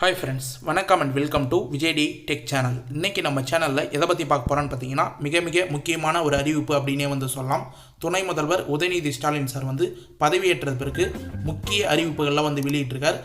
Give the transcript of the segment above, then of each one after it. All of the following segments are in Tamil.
ஹாய் ஃப்ரெண்ட்ஸ், வணக்கம் and welcome to விஜய்டி tech channel. இன்றைக்கி நம்ம சேனலில் எதை பற்றி பார்க்க போகிறோன்னு பார்த்தீங்கன்னா, மிக முக்கியமான ஒரு அறிவிப்பு அப்படின்னே சொல்லலாம். துணை முதல்வர் உதயநிதி ஸ்டாலின் சார் பதவியேற்ற பிறகு முக்கிய அறிவிப்புகள்லாம் வெளியிட்டிருக்கார்.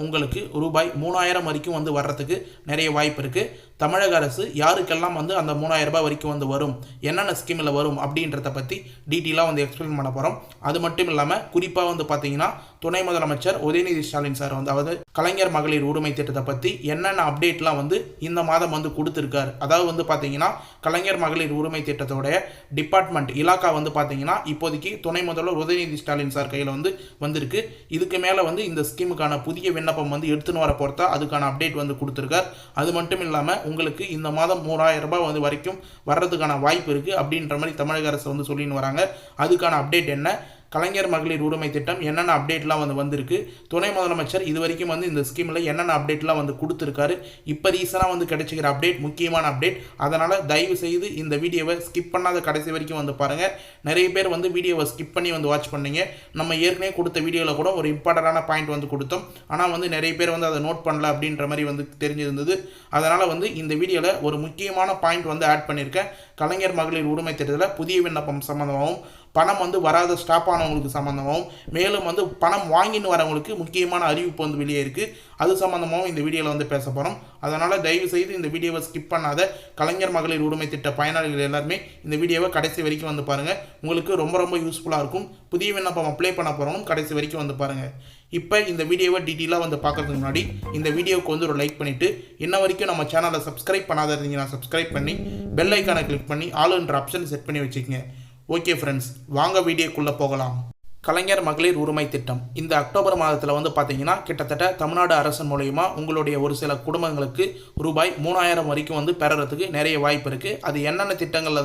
உங்களுக்கு ரூபாய் 3000 வரைக்கும் வர்றதுக்கு நிறைய வாய்ப்பு இருக்குது. தமிழக அரசு யாருக்கெல்லாம் அந்த 3000 ரூபாய் வரைக்கும் வரும், என்னென்ன ஸ்கீமில் வரும் அப்படின்றத பற்றி டீட்டெயிலாக எக்ஸ்பிளைன் பண்ண போகிறோம். அது மட்டும் இல்லாமல் குறிப்பாக பார்த்தீங்கன்னா துணை முதலமைச்சர் உதயநிதி ஸ்டாலின் சார் அதாவது கலைஞர் மகளிர் உரிமை திட்டத்தை பற்றி என்னென்ன அப்டேட்லாம் இந்த மாதம் கொடுத்துருக்கார். அதாவது பார்த்தீங்கன்னா கலைஞர் மகளிர் உரிமை திட்டத்தோடைய டிபார்ட்மெண்ட் இலாக்கா பார்த்தீங்கன்னா இப்போதைக்கு துணை முதல்வர் உதயநிதி ஸ்டாலின் சார் கையில் வந்திருக்கு. இதுக்கு மேலே இந்த ஸ்கீமுக்கான புதிய விண்ணப்பம் எடுத்துன்னு வர பொறுத்தா அதுக்கான அப்டேட் கொடுத்துருக்கார். அது மட்டும் இல்லாமல் உங்களுக்கு இந்த மாதம் 3000 ரூபாய் வரைக்கும் வர்றதுக்கான வாய்ப்பு இருக்குது அப்படின்ற மாதிரி தமிழக அரசு சொல்லின்னு வராங்க. அதுக்கான அப்டேட் என்ன, கலைஞர் மகளிர் உரிமை திட்டம் என்னென்ன அப்டேட்லாம் வந்திருக்கு, துணை முதலமைச்சர் இது வரைக்கும் இந்த ஸ்கீமில் என்னென்ன அப்டேட்லாம் கொடுத்துருக்காரு, இப்போ ரீசனாக கிடைச்சிக்கிற அப்டேட் முக்கியமான அப்டேட். அதனால் தயவு செய்து இந்த வீடியோவை ஸ்கிப் பண்ணாத கடைசி வரைக்கும் பாருங்கள். நிறைய பேர் வீடியோவை ஸ்கிப் பண்ணி வாட்ச் பண்ணீங்க. நம்ம ஏற்கனவே கொடுத்த வீடியோவில் கூட ஒரு இம்பார்ட்டண்டான பாயிண்ட் கொடுத்தோம். ஆனால் நிறைய பேர் அதை நோட் பண்ணல அப்படின்ற மாதிரி தெரிஞ்சிருந்தது. அதனால் இந்த வீடியோவில் ஒரு முக்கியமான பாயிண்ட் ஆட் பண்ணியிருக்கேன். கலைஞர் மகளிர் உரிமை திட்டத்தில் புதிய விண்ணப்பம் சம்மந்தமாகவும் பணம் வராத ஸ்டாப் ஆனவங்களுக்கு சம்மந்தமாகவும் மேலும் பணம் வாங்கின்னு வரவங்களுக்கு முக்கியமான அறிவிப்பு வெளியே இருக்குது. அது சம்மந்தமாகவும் இந்த வீடியோவில் பேச போகிறோம். அதனால் தயவு செய்து இந்த வீடியோவை ஸ்கிப் பண்ணாத கலைஞர் மகளிர் உரிமை திட்ட பயனாளிகள் எல்லாருமே இந்த வீடியோவை கடைசி வரைக்கும் பாருங்கள். உங்களுக்கு ரொம்ப யூஸ்ஃபுல்லாக இருக்கும். புதிய விண்ணப்பம் அப்ளை பண்ண போகிறவங்க கடைசி வரைக்கும் பாருங்கள். இப்போ இந்த வீடியோவை டீட்டெயிலாக பார்க்கறதுக்கு முன்னாடி இந்த வீடியோவுக்கு ஒரு லைக் பண்ணிவிட்டு இன்ன வரைக்கும் நம்ம சேனலை சப்ஸ்கிரைப் பண்ணாத இருந்தீங்கன்னா சப்ஸ்கிரைப் பண்ணி பெல் ஐக்கானை கிளிக் பண்ணி ஆளுன்ற ஆப்ஷன் செட் பண்ணி வச்சுக்கோங்க. ஓகே ஃப்ரெண்ட்ஸ், வாங்க வீடியோக்குள்ளே போகலாம். கலைஞர் மகளிர் உரிமை திட்டம் இந்த அக்டோபர் மாதத்தில் பார்த்தீங்கன்னா கிட்டத்தட்ட தமிழ்நாடு அரசு மூலயமா உங்களுடைய ஒரு சில குடும்பங்களுக்கு ரூபாய் 3000 வரைக்கும் பெறறதுக்கு நிறைய வாய்ப்பு இருக்குது. அது என்னென்ன திட்டங்கள்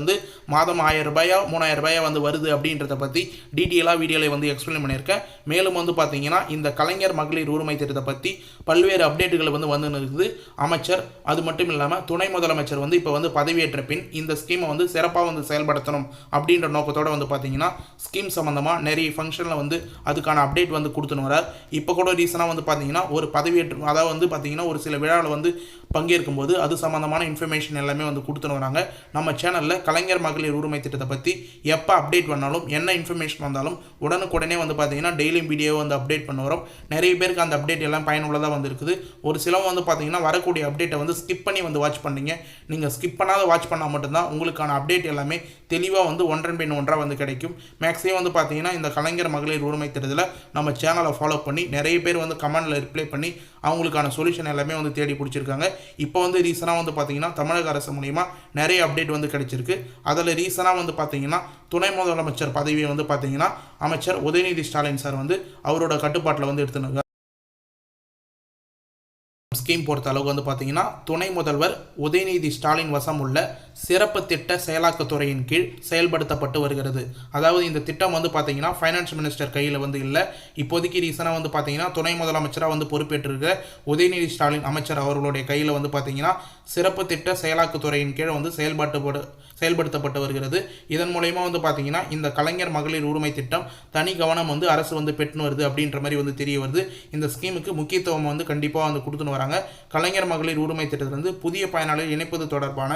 மாதம் 1000 ரூபாயா 3000 ரூபாயா வருது அப்படின்றத பற்றி டீட்டெயிலாக வீடியோவில் எக்ஸ்பிளைன் பண்ணியிருக்கேன். மேலும் பார்த்தீங்கன்னா இந்த கலைஞர் மகளிர் உரிமை திட்டத்தை பற்றி பல்வேறு அப்டேட்டுகள் இருக்குது. அமைச்சர் அது மட்டும் இல்லாமல் துணை முதலமைச்சர் இப்போ பதவியேற்ற பின் இந்த ஸ்கீமை சிறப்பாக செயல்படுத்தணும் அப்படின்ற நோக்கத்தோடு பார்த்தீங்கன்னா ஸ்கீம் சம்மந்தமாக நிறைய அதுக்கான அப்டேட் கொடுத்துன்னு வரார். இப்போ கூட ரீசனாக பார்த்தீங்கன்னா ஒரு பதவியேற்று அதாவது பார்த்தீங்கன்னா ஒரு சில விழாவில் பங்கேற்கும் போது அது சம்மந்தமான இன்ஃபர்மேஷன் எல்லாமே கொடுத்துன்னு வராங்க. நம்ம சேனலில் கலைஞர் மகளிர் உரிமை திட்டத்தை பற்றி எப்போ அப்டேட் பண்ணாலும் என்ன இன்ஃபர்மேஷன் வந்தாலும் உடனுக்குடனே பார்த்தீங்கன்னா டெய்லியும் வீடியோ அப்டேட் பண்ண வரும். நிறைய பேருக்கு அந்த அப்டேட் எல்லாம் பயனுள்ளதாக இருக்குது. ஒரு சிலவங்க பார்த்தீங்கன்னா வரக்கூடிய அப்டேட்டை ஸ்கிப் பண்ணி வாட்ச் பண்ணீங்க. நீங்கள் ஸ்கிப் பண்ணாத வாட்ச் பண்ணால் மட்டும்தான் உங்களுக்கான அப்டேட் எல்லாமே தெளிவாக ஒன்றன் பின் ஒன்றாக கிடைக்கும். மேக்ஸிமம் பார்த்தீங்கன்னா இந்த கலைஞர் மகளிர் உரிமை திட்டத்தில் நம்ம சேனலை ஃபாலோ பண்ணி நிறைய பேர் கமெண்டில் ரிப்ளை பண்ணி அவங்களுக்கான சொல்யூஷன் எல்லாமே தேடி பிடிச்சிருக்காங்க. இப்போ ரீசனாக பார்த்தீங்கன்னா தமிழக அரசு மூலமா நிறைய அப்டேட் கிடைச்சிருக்கு. அதில் ரீசனாக பார்த்தீங்கன்னா துணை முதலமைச்சர் பதவியை பார்த்தீங்கன்னா அமைச்சர் உதயநிதி ஸ்டாலின் சார் அவரோட கட்டுப்பாட்டில் எடுத்துனாங்க. ஸ்கீம் பொறுத்த அளவுக்கு பார்த்தீங்கன்னா துணை முதல்வர் உதயநிதி ஸ்டாலின் வசம் உள்ள சிறப்பு திட்ட செயலாக்கத்துறையின் கீழ் செயல்படுத்தப்பட்டு வருகிறது. அதாவது இந்த திட்டம் பார்த்தீங்கன்னா ஃபைனான்ஸ் மினிஸ்டர் கையில் இல்லை. இப்போதைக்கு ரீசனாக பார்த்தீங்கன்னா துணை முதலமைச்சராக பொறுப்பேற்றிருக்கிற உதயநிதி ஸ்டாலின் அமைச்சர் அவர்களுடைய கையில் பார்த்தீங்கன்னா சிறப்பு திட்ட செயலாக்கத்துறையின் கீழ் செயல்படுத்தப்பட்டு வருகிறது. இதன் மூலயமா பார்த்தீங்கன்னா இந்த கலைஞர் மகளிர் உரிமை திட்டம் தனி கவனம் அரசு பெற்று வருது அப்படின்ற மாதிரி தெரிய வருது. இந்த ஸ்கீமுக்கு முக்கியத்துவம் கண்டிப்பாக கொடுத்துன்னு வராங்க. கலைஞர் மகளிர் உரிமை திட்டத்திலிருந்து புதிய பயனாளிகள் இணைப்பது தொடர்பான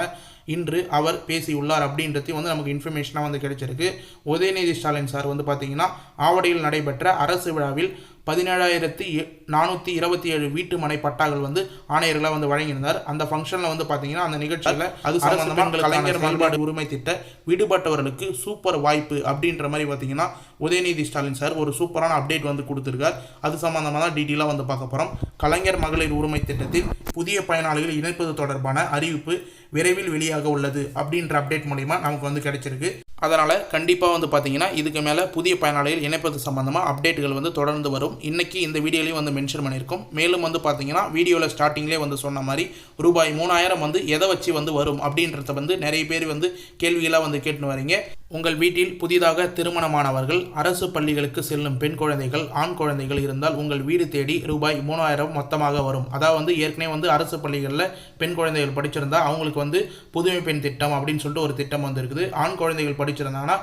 இன்று அவர் பேசியுள்ளார் அப்படின்றது நமக்கு இன்ஃபர்மேஷனாக கிடைச்சிருக்கு. உதயநிதி ஸ்டாலின் சார் பார்த்தீங்கன்னா ஆவடியில் நடைபெற்ற அரசு விழாவில் 17,427 வீட்டு மனை பட்டாக்கள் ஆணையர்களாக வழங்கியிருந்தார். அந்த ஃபங்க்ஷனில் பார்த்தீங்கன்னா அந்த நிகழ்ச்சியில் அது சம்பந்தமாக கலைஞர் மகளிர் உரிமை திட்ட விடுபட்டவர்களுக்கு சூப்பர் வாய்ப்பு அப்படின்ற மாதிரி பார்த்தீங்கன்னா உதயநிதி ஸ்டாலின் சார் ஒரு சூப்பரான அப்டேட் கொடுத்துருக்கார். அது சம்பந்தமாக தான் டீட்டெயிலாக பார்க்க போகிறோம். கலைஞர் மகளிர் உரிமை திட்டத்தில் புதிய பயனாளிகள் இணைப்பது தொடர்பான அறிவிப்பு விரைவில் வெளியாக உள்ளது அப்படின்ற அப்டேட் மூலிமா நமக்கு கிடைச்சிருக்கு. அதனால் கண்டிப்பாக பார்த்தீங்கன்னா இதுக்கு மேலே புதிய பயனாளிகள் இணைப்பது சம்பந்தமாக அப்டேட்டுகள் தொடர்ந்து வரும். இன்றைக்கி இந்த வீடியோலையும் மென்ஷன் பண்ணியிருக்கோம். மேலும் பார்த்தீங்கன்னா வீடியோவில் ஸ்டார்டிங்லேயே சொன்ன மாதிரி ரூபாய் 3000 எதை வச்சு வரும் அப்படின்றத நிறைய பேர் கேள்விகளாக கேட்டுன்னு வரீங்க. உங்கள் வீட்டில் புதிதாக திருமணமானவர்கள் அரசு பள்ளிகளுக்கு செல்லும் பெண் குழந்தைகள் ஆண் குழந்தைகள் இருந்தால் உங்கள் வீடு தேடி ரூபாய் 3000 மொத்தமாக வரும். அதாவது ஏற்கனவே அரசு பள்ளிகளில் பெண் குழந்தைகள் படிச்சிருந்தா அவங்களுக்கு புதுமை பெண் திட்டம் அப்படின்னு சொல்லிட்டு ஒரு திட்டம் இருக்குது. ஆண் குழந்தைகள் படிச்சிருந்தாங்கன்னா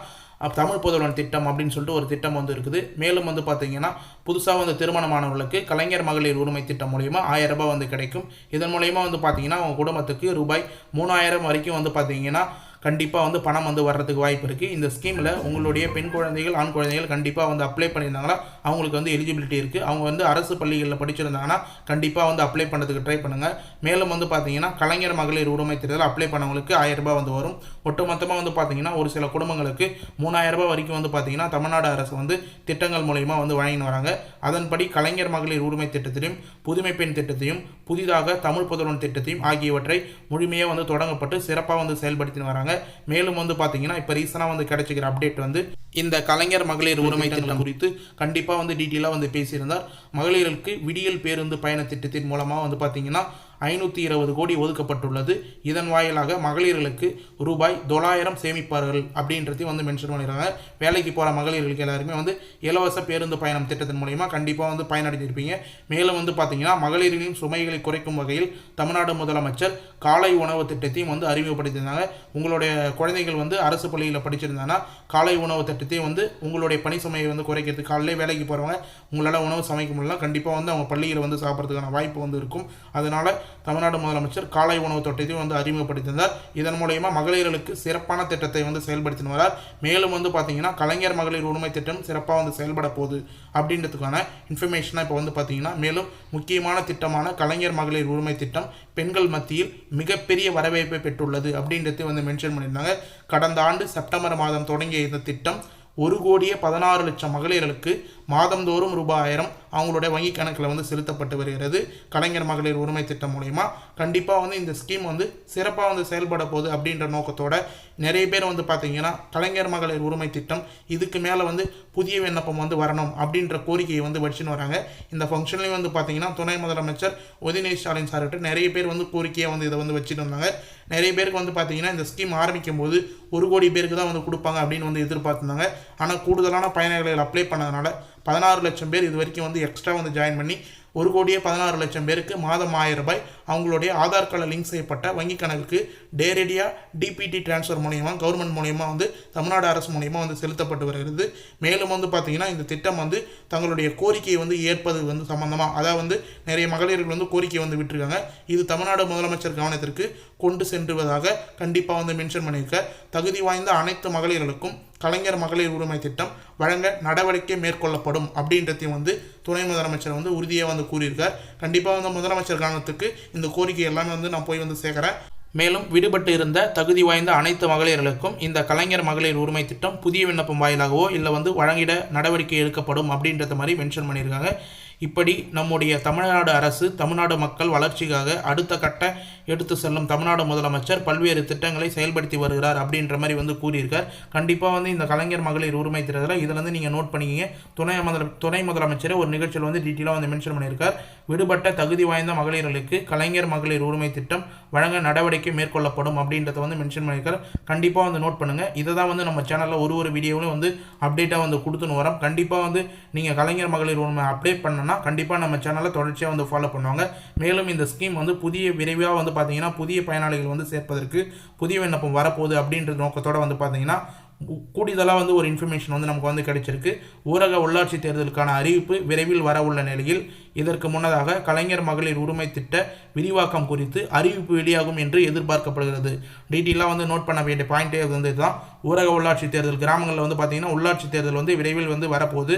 தமிழ் புதல்வன் திட்டம் அப்படின்னு சொல்லிட்டு ஒரு திட்டம் வந்து இருக்குது. மேலும் வந்து பார்த்தீங்கன்னா புதுசாக வந்து திருமணமானவர்களுக்கு கலைஞர் மகளிர் உரிமை திட்டம் மூலயமா 1000 ரூபாய் வந்து கிடைக்கும். இதன் மூலயமா வந்து பார்த்தீங்கன்னா உங்கள் குடும்பத்துக்கு ரூபாய் 3000 வரைக்கும் வந்து பார்த்தீங்கன்னா கண்டிப்பாக வந்து பணம் வந்து வர்றதுக்கு வாய்ப்பு இருக்குது. இந்த ஸ்கீமில் உங்களுடைய பெண் குழந்தைகள் ஆண் குழந்தைகள் கண்டிப்பாக வந்து அப்ளை பண்ணியிருந்தாங்கன்னா அவங்களுக்கு வந்து எலிஜிபிலிட்டி இருக்குது. அவங்க வந்து அரசு பள்ளிகளில் படிச்சிருந்தாங்கன்னா கண்டிப்பாக வந்து அப்ளை பண்ணுறதுக்கு ட்ரை பண்ணுங்கள். மேலும் வந்து பார்த்தீங்கன்னா கலைஞர் மகளிர் உரிமை திட்டத்தில் அப்ளை பண்ணவங்களுக்கு 1000 ரூபாய் வந்து வரும். ஒட்டுமொத்தமாக வந்து பார்த்தீங்கன்னா ஒரு சில குடும்பங்களுக்கு 3000 ரூபாய் வரைக்கும் வந்து பார்த்தீங்கன்னா தமிழ்நாடு அரசு வந்து திட்டங்கள் மூலயமா வந்து வழங்கி வராங்க. அதன்படி கலைஞர் மகளிர் உரிமை திட்டத்திலையும் புதுமை பெண் திட்டத்தையும் புதிதாக தமிழ் புதல்வன் திட்டத்தையும் ஆகியவற்றை முழுமையாக வந்து தொடங்கப்பட்டு சிறப்பாக வந்து செயல்படுத்தி வராங்க. மேலும் வந்து பார்த்தீங்கன்னா இப்போ ரீசனாக வந்து கிடைச்சிக்கிற அப்டேட் வந்து இந்த கலைஞர் மகளிர் உரிமை திட்டம் குறித்து கண்டிப்பாக வந்து டீட்டெயிலாக வந்து பேசியிருந்தார். மகளிருக்கு விடியல் பேருந்து பயண திட்டத்தின் மூலமாக வந்து பார்த்தீங்கன்னா 520 கோடி ஒதுக்கப்பட்டுள்ளது. இதன் வாயிலாக மகளிர்களுக்கு ரூபாய் 900 சேமிப்பார்கள் அப்படின்றதையும் வந்து மென்ஷன் பண்ணிடுறாங்க. வேலைக்கு போகிற மகளிர்களுக்கு எல்லாருமே வந்து இலவச பேருந்து பயணம் திட்டத்தின் மூலமா கண்டிப்பாக வந்து பயனடைஞ்சிருப்பீங்க. மேலும் வந்து பார்த்தீங்கன்னா மகளிர்களின் சுமைகளை குறைக்கும் வகையில் தமிழ்நாடு முதலமைச்சர் காலை உணவு திட்டத்தையும் வந்து அறிமுகப்படுத்தியிருந்தாங்க. உங்களுடைய குழந்தைகள் வந்து அரசு பள்ளியில் படிச்சிருந்தாங்கன்னா காலை உணவு திட்டத்தையும் வந்து உங்களுடைய பணி சுமையை வந்து குறைக்கிறதுக்கு காலையிலே வேலைக்கு போகிறவங்க உங்களால் உணவு சமைக்க முடியலாம், கண்டிப்பாக வந்து அவங்க பள்ளியில் வந்து சாப்பிட்றதுக்கான வாய்ப்பு வந்து இருக்கும். அதனால் தமிழ்நாடு முதலமைச்சர் காலை உணவு திட்டத்தையும் வந்து அறிமுகப்படுத்தினார். இதன் மூலமா மகளிர்களுக்கு சிறப்பான திட்டத்தை வந்து செயல்படுத்தி வரார். மேலும் வந்து பார்த்தீங்கன்னா கலைஞர் மகளிர் உரிமை திட்டம் சிறப்பாக வந்து செயல்பட போகுது அப்படின்றதுக்கான இன்ஃபர்மேஷனாக இப்போ வந்து பார்த்தீங்கன்னா மேலும் முக்கியமான திட்டமான கலைஞர் மகளிர் உரிமை திட்டம் பெண்கள் மத்தியில் மிகப்பெரிய வரவேற்பை பெற்றுள்ளது அப்படின்றத வந்து மென்ஷன் பண்ணியிருந்தாங்க. கடந்த ஆண்டு செப்டம்பர் மாதம் தொடங்கிய இந்த திட்டம் 1,16,00,000 மகளிர்களுக்கு மாதந்தோறும் ரூபாய் 1000 அவங்களுடைய வங்கி கணக்கில் வந்து செலுத்தப்பட்டு வருகிறது. கலைஞர் மகளிர் உரிமை திட்டம் மூலமா கண்டிப்பாக வந்து இந்த ஸ்கீம் வந்து சிறப்பாக வந்து செயல்பட போகுது அப்படின்ற நோக்கத்தோட நிறைய பேர் வந்து பார்த்தீங்கன்னா கலைஞர் மகளிர் உரிமை திட்டம் இதுக்கு மேலே வந்து புதிய விண்ணப்பம் வந்து வரணும் அப்படின்ற கோரிக்கையை வந்து வச்சுன்னு வராங்க. இந்த ஃபங்க்ஷன்லேயும் வந்து பார்த்தீங்கன்னா துணை முதலமைச்சர் உதயநிதி ஸ்டாலின் சார்கிட்ட நிறைய பேர் வந்து கோரிக்கையை வந்து இதை வந்து வச்சுட்டு இருந்தாங்க. நிறைய பேருக்கு வந்து பார்த்தீங்கன்னா இந்த ஸ்கீம் ஆரம்பிக்கும் போது 1 கோடி பேருக்கு தான் வந்து கொடுப்பாங்க அப்படின்னு வந்து எதிர்பார்த்துருந்தாங்க. ஆனால் கூடுதலான பயனாளிகள் அப்ளை பண்ணதுனால 16 லட்சம் பேர் இது வரைக்கும் வந்து எக்ஸ்ட்ரா வந்து ஜாயின் பண்ணி 1,16,00,000 பேருக்கு மாதம் 1000 ரூபாய் அவங்களுடைய ஆதார் கார்டில் லிங்க் செய்யப்பட்ட வங்கி கணக்குக்கு நேரடியாக டிபிடி டிரான்ஸ்ஃபர் மூலயமா கவர்மெண்ட் மூலயமா வந்து தமிழ்நாடு அரசு மூலயமா வந்து செலுத்தப்பட்டு வருகிறது. மேலும் வந்து பார்த்தீங்கன்னா இந்த திட்டம் வந்து தங்களுடைய கோரிக்கையை வந்து ஏற்பது வந்து சம்பந்தமாக அதாவது வந்து நிறைய மகளிர்கள் வந்து கோரிக்கை வந்து விட்டுருக்காங்க. இது தமிழ்நாடு முதலமைச்சர் கவனத்திற்கு கொண்டு சென்றுவதாக கண்டிப்பாக வந்து மென்ஷன் பண்ணியிருக்க. தகுதி வாய்ந்த அனைத்து மகளிர்களுக்கும் கலைஞர் மகளிர் உரிமை திட்டம் வழங்க நடவடிக்கை மேற்கொள்ளப்படும் அப்படின்றதையும் வந்து துணை முதலமைச்சர் வந்து உறுதியாக வந்து கூறியிருக்கார். கண்டிப்பாக வந்து முதலமைச்சர் கவனத்துக்கு இந்த கோரிக்கை எல்லாமே வந்து நான் போய் வந்து சேர்க்குறேன். மேலும் விடுபட்டு இருந்த தகுதி வாய்ந்த அனைத்து மகளிர்களுக்கும் இந்த கலைஞர் மகளிர் உரிமை திட்டம் புதிய விண்ணப்பம் வாயிலாகவோ இல்லை வந்து வழங்கிட நடவடிக்கை எடுக்கப்படும் அப்படின்றத மாதிரி மென்ஷன் பண்ணியிருக்காங்க. இப்படி நம்முடைய தமிழ்நாடு அரசு தமிழ்நாடு மக்கள் வளர்ச்சிக்காக அடுத்த கட்ட எடுத்து செல்லும் தமிழ்நாடு முதலமைச்சர் பல்வேறு திட்டங்களை செயல்படுத்தி வருகிறார் அப்படின்ற மாதிரி வந்து கூறியிருக்கார். கண்டிப்பாக வந்து இந்த கலைஞர் மகளிர் உரிமை திட்டத்தில் இதில் வந்து நீங்கள் நோட் பண்ணிக்கிங்க. துணை முதலமைச்சர் ஒரு நிகழ்ச்சியில் வந்து டீட்டெயிலாக வந்து மென்ஷன் பண்ணியிருக்கார். விடுபட்ட தகுதி வாய்ந்த மகளிர்களுக்கு கலைஞர் மகளிர் உரிமை திட்டம் வழங்க நடவடிக்கை மேற்கொள்ளப்படும் அப்படின்றத வந்து மென்ஷன் பண்ணியிருக்கார். கண்டிப்பாக வந்து நோட் பண்ணுங்கள். இதை தான் வந்து நம்ம சேனலில் ஒரு வீடியோவிலும் வந்து அப்டேட்டாக வந்து கொடுத்துன்னு வரோம். கண்டிப்பாக வந்து நீங்கள் கலைஞர் மகளிர் உரிமை அப்டேட் பண்ணணும்னா கண்டிப்பாக நம்ம சேனலை தொடர்ச்சியாக வந்து ஃபாலோ பண்ணுவாங்க. மேலும் இந்த ஸ்கீம் வந்து விரைவாக வந்து பார்த்தீங்கன்னா புதிய பயனாளிகள் வந்து சேர்ப்பதற்கு புதிய விண்ணப்பம் வரப்போகுது அப்படின்ற நோக்கத்தோடு வந்து பார்த்தீங்கன்னா கூடுதலாக வந்து ஒரு இன்ஃபர்மேஷன் வந்து நமக்கு வந்து கிடைச்சிருக்கு. ஊரக உள்ளாட்சி தேர்தலுக்கான அறிவிப்பு விரைவில் வர உள்ள நிலையில் இதற்கு முன்னதாக கலைஞர் மகளிர் உரிமை திட்ட விரிவாக்கம் குறித்து அறிவிப்பு வெளியாகும் என்று எதிர்பார்க்கப்படுகிறது. டீட்டெயிலாக வந்து நோட் பண்ண வேண்டிய பாயிண்டே வந்து இதுதான். ஊரக உள்ளாட்சி தேர்தல் கிராமங்களில் வந்து பார்த்தீங்கன்னா உள்ளாட்சி தேர்தல் வந்து விரைவில் வந்து வரப்போது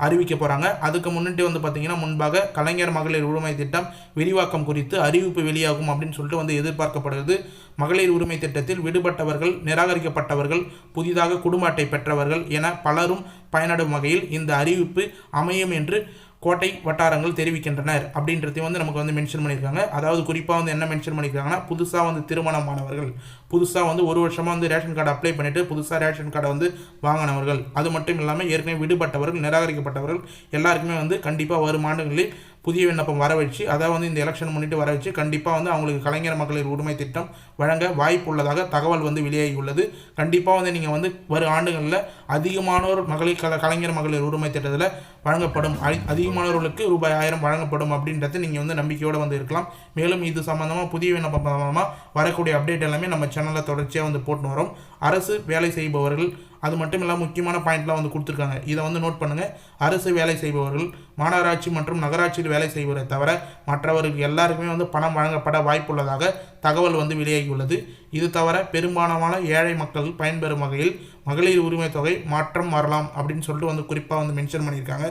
அறிவிக்க போகிறாங்க. அதுக்கு முன்னிட்டு வந்து பார்த்தீங்கன்னா முன்பாக கலைஞர் மகளிர் உரிமை திட்டம் விரிவாக்கம் குறித்து அறிவிப்பு வெளியாகும் அப்படின்னு சொல்லிட்டு வந்து எதிர்பார்க்கப்படுகிறது. மகளிர் உரிமை திட்டத்தில் விடுபட்டவர்கள், நிராகரிக்கப்பட்டவர்கள், புதிதாக குடும்ப அட்டை பெற்றவர்கள் என பலரும் பயனடும் வகையில் இந்த அறிவிப்பு அமையும் என்று கோட்டை வட்டாரங்கள் தெரிவிக்கின்றனர் அப்படின்றதையும் வந்து நமக்கு வந்து மென்ஷன் பண்ணியிருக்காங்க. அதாவது குறிப்பாக வந்து என்ன மென்ஷன் பண்ணியிருக்காங்கன்னா புதுசாக வந்து திருமணமானவர்கள், புதுசாக வந்து 1 வருஷமாக வந்து ரேஷன் கார்டு அப்ளை பண்ணிவிட்டு புதுசாக ரேஷன் கார்டை வந்து வாங்கினவர்கள், அது மட்டும் இல்லாமல் ஏற்கனவே விடுபட்டவர்கள், நிராகரிக்கப்பட்டவர்கள் எல்லாருக்குமே வந்து கண்டிப்பாக வரும் ஆண்டுகளில் புதிய விண்ணப்பம் வர வச்சு அதாவது வந்து இந்த எலெக்ஷன் முன்னிட்டு வர வச்சு கண்டிப்பாக வந்து அவங்களுக்கு கலைஞர் மகளிர் உரிமை திட்டம் வழங்க வாய்ப்பு உள்ளதாக தகவல் வந்து வெளியாகி உள்ளது. கண்டிப்பாக வந்து நீங்கள் வந்து வரும் ஆண்டுகளில் அதிகமானோர் கலைஞர் மகளிர் உரிமை திட்டத்தில் வழங்கப்படும், அதிகமானவர்களுக்கு ரூபாய் 1000 வழங்கப்படும் அப்படின்றது நீங்கள் வந்து நம்பிக்கையோடு வந்து இருக்கலாம். மேலும் இது சம்மந்தமாக புதிய விண்ணப்பம் சம்மந்தமாக வரக்கூடிய அப்டேட் எல்லாமே நம்ம சேனலில் தொடர்ச்சியாக வந்து போட்டு வரோம். அரசு வேலை செய்பவர்கள், அது மட்டும் இல்லாமல் முக்கியமான பாயிண்ட்லாம் வந்து கொடுத்துருக்காங்க, இதை வந்து நோட் பண்ணுங்கள். அரசு வேலை செய்பவர்கள், மாநகராட்சி மற்றும் நகராட்சியில் வேலை செய்வதை தவிர மற்றவர்கள் எல்லாருக்குமே வந்து பணம் வழங்கப்பட வாய்ப்புள்ளதாக தகவல் வந்து வெளியாகியுள்ளது. இது தவிர பெரும்பாலான ஏழை மக்கள் பயன்பெறும் வகையில் மகளிர் உரிமை தொகை மாற்றம் வரலாம் அப்படின்னு சொல்லிட்டு வந்து குறிப்பாக வந்து மென்ஷன் பண்ணியிருக்காங்க.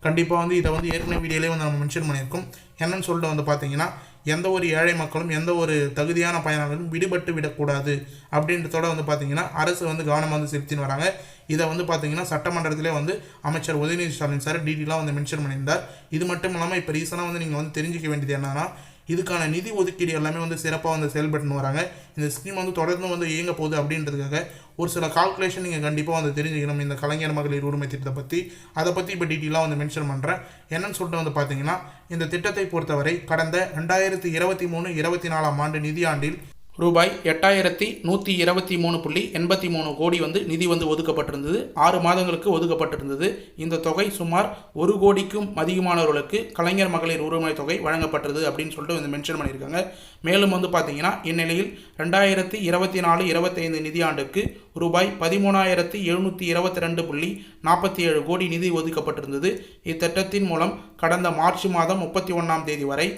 கண்டிப்பாக வந்து இதை வந்து ஏற்கனவே வீடியோலேயே வந்து நம்ம மென்ஷன் பண்ணியிருக்கோம். என்னன்னு சொல்லிட்டு வந்து பார்த்தீங்கன்னா, எந்த ஒரு ஏழை மக்களும் எந்த ஒரு தகுதியான பயனாளர்களும் விடுபட்டு விடக்கூடாது அப்படின்றதோட வந்து பார்த்தீங்கன்னா அரசு வந்து கவனம் வந்து செலுத்தின்னு வராங்க. இதை வந்து பார்த்தீங்கன்னா சட்டமன்றத்திலே வந்து அமைச்சர் உதயநிதி ஸ்டாலின் சார் டீட்டெயிலாக வந்து மென்ஷன் பண்ணியிருந்தார். இது மட்டும் இல்லாமல் இப்போ ரீசனாக வந்து நீங்கள் வந்து தெரிஞ்சிக்க வேண்டியது என்னன்னா, இதுக்கான நிதி ஒதுக்கீடு எல்லாமே வந்து சிறப்பாக வந்து செயல்பட்டுன்னு வராங்க. இந்த ஸ்கீம் வந்து தொடர்ந்து வந்து இயங்க போகுது அப்படின்றதுக்காக ஒரு சில கால்குலேஷன் நீங்கள் கண்டிப்பாக வந்து தெரிஞ்சுக்கணும் இந்த கலைஞர் மகளிர் உரிமை திட்டத்தை பற்றி. அதை பற்றி இப்போ டீட்டெயிலாக வந்து மென்ஷன் பண்ணுறேன். என்னன்னு சொல்லிட்டு வந்து பார்த்தீங்கன்னா, இந்த திட்டத்தை பொறுத்தவரை கடந்த 2023-24 ஆண்டு நிதியாண்டில் ரூபாய் 8123.83 கோடி வந்து நிதி வந்து ஒதுக்கப்பட்டிருந்தது. 6 மாதங்களுக்கு ஒதுக்கப்பட்டிருந்தது. இந்த தொகை சுமார் 1 கோடிக்கும் அதிகமானவர்களுக்கு கலைஞர் மகளிர் உரிமை தொகை வழங்கப்பட்டது அப்படின்னு சொல்லிட்டு வந்து மென்ஷன் பண்ணியிருக்காங்க. மேலும் வந்து பார்த்தீங்கன்னா, இந்நிலையில் 2024-25 நிதியாண்டுக்கு ரூபாய் 13,722.47 கோடி நிதி ஒதுக்கப்பட்டிருந்தது. இத்திட்டத்தின் மூலம் கடந்த மார்ச் மாதம் 31ஆம் தேதி வரை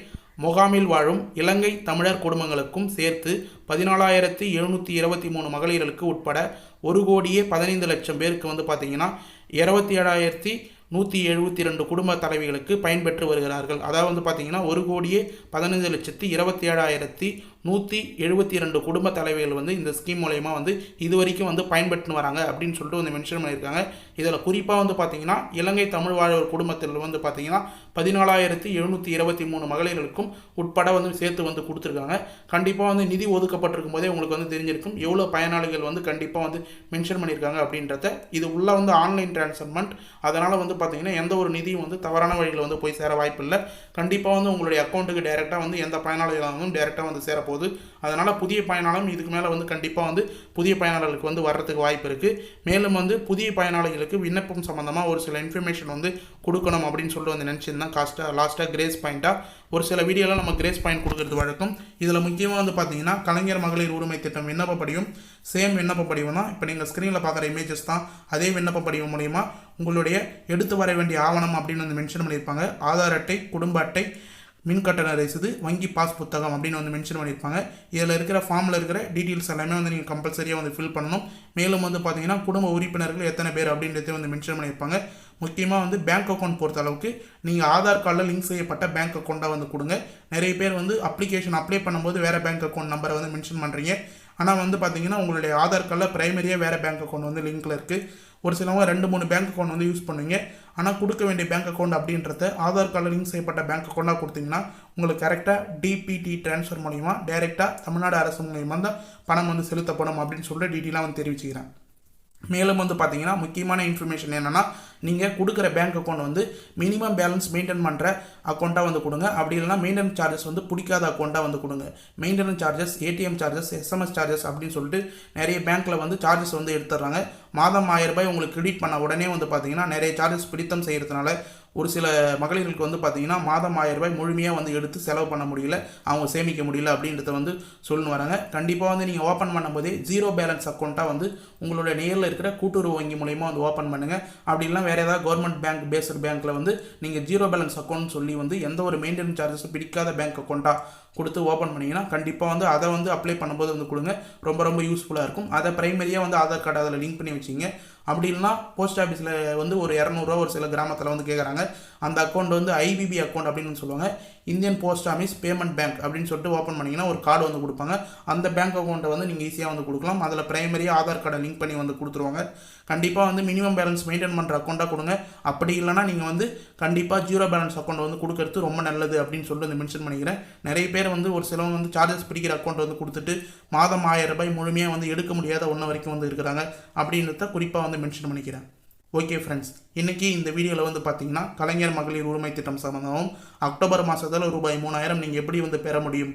முகாமில் வாழும் இலங்கை தமிழர் குடும்பங்களுக்கும் சேர்த்து 14,723 மகளிர்களுக்கு உட்பட 1,15,00,000 பேருக்கு வந்து பார்த்தீங்கன்னா 27,172 குடும்ப தலைவிகளுக்கு பயன்பெற்று வருகிறார்கள். அதாவது வந்து பார்த்தீங்கன்னா 1,15,27,172 குடும்ப தலைவிகள் வந்து இந்த ஸ்கீம் மூலயமா வந்து இது வரைக்கும் வந்து பயன்பெற்று வராங்க அப்படின்னு சொல்லிட்டு வந்து மென்ஷன் பண்ணியிருக்காங்க. இதில் குறிப்பாக வந்து பார்த்தீங்கன்னா இலங்கை தமிழ் வாழ்வோர் குடும்பத்தில் வந்து பார்த்தீங்கன்னா 14,723 மகளிர்களுக்கும் உட்பட வந்து சேர்த்து வந்து கொடுத்துருக்காங்க. கண்டிப்பாக வந்து நிதி ஒதுக்கப்பட்டிருக்கும் போதே உங்களுக்கு வந்து தெரிஞ்சிருக்கும் எவ்வளோ பயனாளிகள் வந்து கண்டிப்பாக வந்து மென்ஷன் பண்ணியிருக்காங்க அப்படின்றத. இது உள்ள வந்து ஆன்லைன் டிரான்ஸ்ஃபர்மெண்ட், அதனால் வந்து பார்த்தீங்கன்னா எந்த ஒரு நிதியும் வந்து தவறான வழியில் வந்து போய் சேர வாய்ப்பு இல்லை. கண்டிப்பாக வந்து உங்களுடைய அக்கௌண்ட்டுக்கு டைரெக்டாக வந்து எந்த பயனாளிகளும் டைரெக்டாக வந்து சேரப்போகுது. அதனால் புதிய பயனாளரும் இதுக்கு மேலே வந்து கண்டிப்பாக வந்து புதிய பயனாளர்களுக்கு வந்து வர்றதுக்கு வாய்ப்பு இருக்குது. மேலும் வந்து புதிய பயனாளிகளுக்கு விண்ணப்பம் சம்மந்தமாக ஒரு சில இன்ஃபர்மேஷன் வந்து கொடுக்கணும் அப்படின்னு சொல்லிட்டு வந்து நினச்சிருந்தேன். லாஸ்ட்டாக கிரேஸ் பாயிண்ட்டாக ஒரு சில வீடியோவில் நம்ம கிரேஸ் பாயிண்ட் கொடுக்கறது வழக்கம். இதில் முக்கியமாக வந்து பார்த்தீங்கன்னா கலைஞர் மகளிர் உரிமை திட்டம் விண்ணப்ப படிவம், சேம் விண்ணப்ப படிவம் தான். இப்போ நீங்கள் ஸ்க்ரீனில் பார்க்குற இமேஜஸ் தான் அதே விண்ணப்ப படிவம் மூலிமா உங்களுடைய எடுத்து வர வேண்டிய ஆவணம் அப்படின்னு வந்து மென்ஷன் பண்ணியிருப்பாங்க. ஆதார் அட்டை, குடும்ப அட்டை, மின்கட்டண ரசீது, வங்கி பாஸ் புத்தகம் அப்படின்னு வந்து மென்ஷன் பண்ணியிருப்பாங்க. இதில் இருக்கிற ஃபார்மில் இருக்கிற டீட்டெயில்ஸ் எல்லாமே வந்து நீங்கள் கம்பல்சரியாக வந்து ஃபில் பண்ணணும். மேலும் வந்து பார்த்தீங்கன்னா குடும்ப உறுப்பினர்கள் எத்தனை பேர் அப்படின்றத வந்து மென்ஷன் பண்ணியிருப்பாங்க. முக்கியமாக வந்து பேங்க் அக்கௌண்ட் பொறுத்த அளவுக்கு நீங்கள் ஆதார் கார்டில் லிங்க் செய்யப்பட்ட பேங்க் அக்கௌண்ட்டாக வந்து கொடுங்க. நிறைய பேர் வந்து அப்ளிகேஷன் அப்ளை பண்ணும்போது வேறு பேங்க் அக்கௌண்ட் நம்பரை வந்து மென்ஷன் பண்ணுறீங்க. ஆனால் வந்து பார்த்தீங்கன்னா உங்களுடைய ஆதார் கார்டில் ப்ரைமரியாக வேறு பேங்க் அக்கௌண்ட் வந்து லிங்க்கில் இருக்குது. ஒரு சிலவங்க 2-3 பேங்க் அக்கௌண்ட் வந்து யூஸ் பண்ணுவீங்க. ஆனால் கொடுக்க வேண்டிய பேங்க் அக்கௌண்ட் அப்படின்றத ஆதார் கார்டில் லிங்க் செய்யப்பட்ட பேங்க் அக்கௌண்ட்டாக கொடுத்தீங்கன்னா உங்களுக்கு கரெக்டாக டிபிடி ட்ரான்ஸ்ஃபர் மூலிமா டைரெக்டாக தமிழ்நாடு அரசு மூலிமா தான் பணம் வந்து செலுத்தப்படும் அப்படின்னு சொல்லிட்டு டீட்டெயிலாக வந்து தெரிவிச்சுக்கிறேன். மேலும் வந்து பார்த்தீங்கன்னா முக்கியமான இன்ஃபர்மேஷன் என்னென்னா, நீங்கள் கொடுக்குற பேங்க் அக்கௌண்ட் வந்து மினிமம் பேலன்ஸ் மெயின்டைன் பண்ணுற அக்கௌண்ட்டாக வந்து கொடுங்க. அப்படி இல்லைனா மெயின்டெனன்ஸ் சார்ஜஸ் வந்து பிடிக்காத அக்கௌண்ட்டாக வந்து கொடுங்க. Maintenance charges, ATM charges, SMS charges அப்படின்னு சொல்லிட்டு நிறைய பேங்க்கில் வந்து சார்ஜஸ் வந்து எடுத்துடுறாங்க. மாதம் 1000 ரூபாய் உங்களுக்கு கிரெடிட் பண்ண உடனே வந்து பார்த்தீங்கன்னா நிறைய சார்ஜஸ் பிடித்தம் செய்கிறதுனால ஒரு சில மகளிர்களுக்கு வந்து பார்த்தீங்கன்னா மாதம் 1000 ரூபாய் முழுமையாக வந்து எடுத்து செலவு பண்ண முடியல, அவங்க சேமிக்க முடியல அப்படின்றத வந்து சொல்லி வராங்க. கண்டிப்பாக வந்து நீங்கள் ஓப்பன் பண்ணும்போதே 0 பேலன்ஸ் அக்கௌண்ட்டாக வந்து உங்களோட நேரில் இருக்கிற கூட்டுறவு வங்கி மூலயமா வந்து ஓப்பன் பண்ணுங்கள். அப்படி இல்லைனா வேறு ஏதாவது கவர்மெண்ட் பேங்க் பேஸ்டு பேங்க்கில் வந்து நீங்கள் 0 பேலன்ஸ் அக்கௌண்ட் சொல்லி வந்து எந்த ஒரு மெயின்டெனன்ஸ் சார்ஜஸும் பிடிக்காத பேங்க் அக்கௌண்ட்டாக கொடுத்து ஓப்பன் பண்ணிங்கன்னா கண்டிப்பாக வந்து அதை வந்து அப்ளை பண்ணும்போது வந்து கொடுங்க. ரொம்ப யூஸ்ஃபுல்லாக இருக்கும். அதை ப்ரைமரியாக வந்து ஆதார் கார்டு அதில் லிங்க் பண்ணி வச்சிங்க. அப்படி இல்லைனா போஸ்ட் ஆஃபீஸில் வந்து ஒரு 200 ரூபா ஒரு சில கிராமத்தில் வந்து கேட்குறாங்க. அந்த அக்கௌண்ட் வந்து ஐபிபி அக்கௌண்ட் அப்படின்னு சொல்லுவாங்க, Indian post office payment bank அப்படின்னு சொல்லிட்டு ஓப்பன் பண்ணிங்கன்னா ஒரு கார்டு வந்து கொடுப்பாங்க. அந்த பேங்க் அக்கௌண்ட்டை வந்து நீங்கள் ஈஸியாக வந்து கொடுக்கலாம். அதில் ப்ரைமரியாக ஆதார் கார்டை லிங்க் பண்ணி வந்து கொடுத்துருவாங்க. கண்டிப்பாக வந்து மினிமம் பேலன்ஸ் மெயின்டைன் பண்ணுற அக்கௌண்ட்டாக கொடுங்க. அப்படி இல்லைனா நீங்கள் வந்து கண்டிப்பாக 0 பேலன்ஸ் அக்கௌண்ட் வந்து கொடுக்கறது ரொம்ப நல்லது அப்படின்னு சொல்லிட்டு வந்து மென்ஷன் பண்ணிக்கிறேன். நிறைய பேர் வந்து ஒரு சிலவங்க வந்து சார்ஜஸ் பிடிக்கிற அக்கௌண்ட் வந்து கொடுத்துட்டு மாதம் 1000 ரூபாய் முழுமையாக வந்து எடுக்க முடியாத ஒன்று வரைக்கும் வந்து இருக்கிறாங்க அப்படின்றத குறிப்பாக வந்து மென்ஷன் பண்ணிக்கிறேன். ஓகே ஃப்ரெண்ட்ஸ், இன்றைக்கி இந்த வீடியோவில் வந்து பார்த்தீங்கன்னா கலைஞர் மகளிர் உரிமை திட்டம் சம்மந்தமாகவும் அக்டோபர் மாதத்தில் ரூபாய் 3000 நீங்கள் எப்படி வந்து பெற முடியும்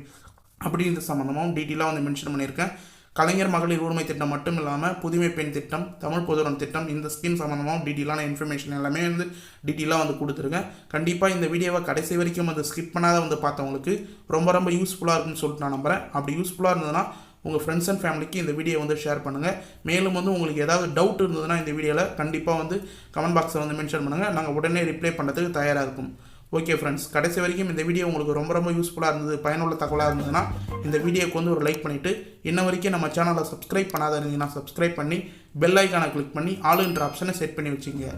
அப்படின்ற சம்மந்தமாகவும் டீட்டெயிலாக வந்து மென்ஷன் பண்ணியிருக்கேன். கலைஞர் மகளிர் உரிமை திட்டம் மட்டும் இல்லாமல் புதுமை பெண் திட்டம், தமிழ் பொதுவுடன் திட்டம், இந்த ஸ்கீம் சம்மந்தமாக டீட்டெயிலான இன்ஃபர்மேஷன் எல்லாமே வந்து டீட்டெயிலாக வந்து கொடுத்துருக்கேன். கண்டிப்பாக இந்த வீடியோவை கடைசி வரைக்கும் வந்து ஸ்கிப் பண்ணாத வந்து பார்த்தவங்களுக்கு ரொம்ப யூஸ்ஃபுல்லாக இருக்குன்னு சொல்லிட்டு நான் நம்புகிறேன். அப்படி யூஸ்ஃபுல்லாக இருந்ததுன்னா உங்கள் ஃப்ரெண்ட்ஸ் அண்ட் ஃபேமிலிக்கு இந்த வீடியோ வந்து ஷேர் பண்ணுங்கள். மேலும் வந்து உங்களுக்கு ஏதாவது டவுட் இருந்ததுன்னா இந்த வீடியோவில் கண்டிப்பாக வந்து கமெண்ட் பாக்ஸில் வந்து மென்ஷன் பண்ணுங்கள். நாங்கள் உடனே ரிப்ளை பண்ணுறதுக்கு தயாராக இருக்கும். ஓகே ஃப்ரெண்ட்ஸ், கடைசி வரைக்கும் இந்த வீடியோ உங்களுக்கு ரொம்ப யூஸ்ஃபுல்லாக இருந்தது, பயனுள்ள தகவலாக இருந்ததுன்னா இந்த வீடியோக்கு வந்து ஒரு லைக் பண்ணிவிட்டு இன்ன வரைக்கும் நம்ம சேனலை சப்ஸ்கிரைப் பண்ணாத இருந்தீங்கன்னா சப்ஸ்கிரைப் பண்ணி பெல் ஐக்கானை கிளிக் பண்ணி ஆளுன்ற ஆப்ஷனை செட் பண்ணி வச்சுங்க.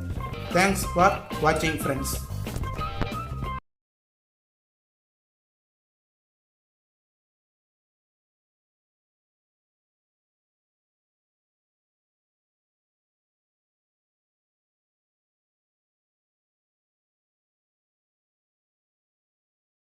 தேங்க்ஸ் ஃபார் வாட்சிங் ஃப்ரெண்ட்ஸ்.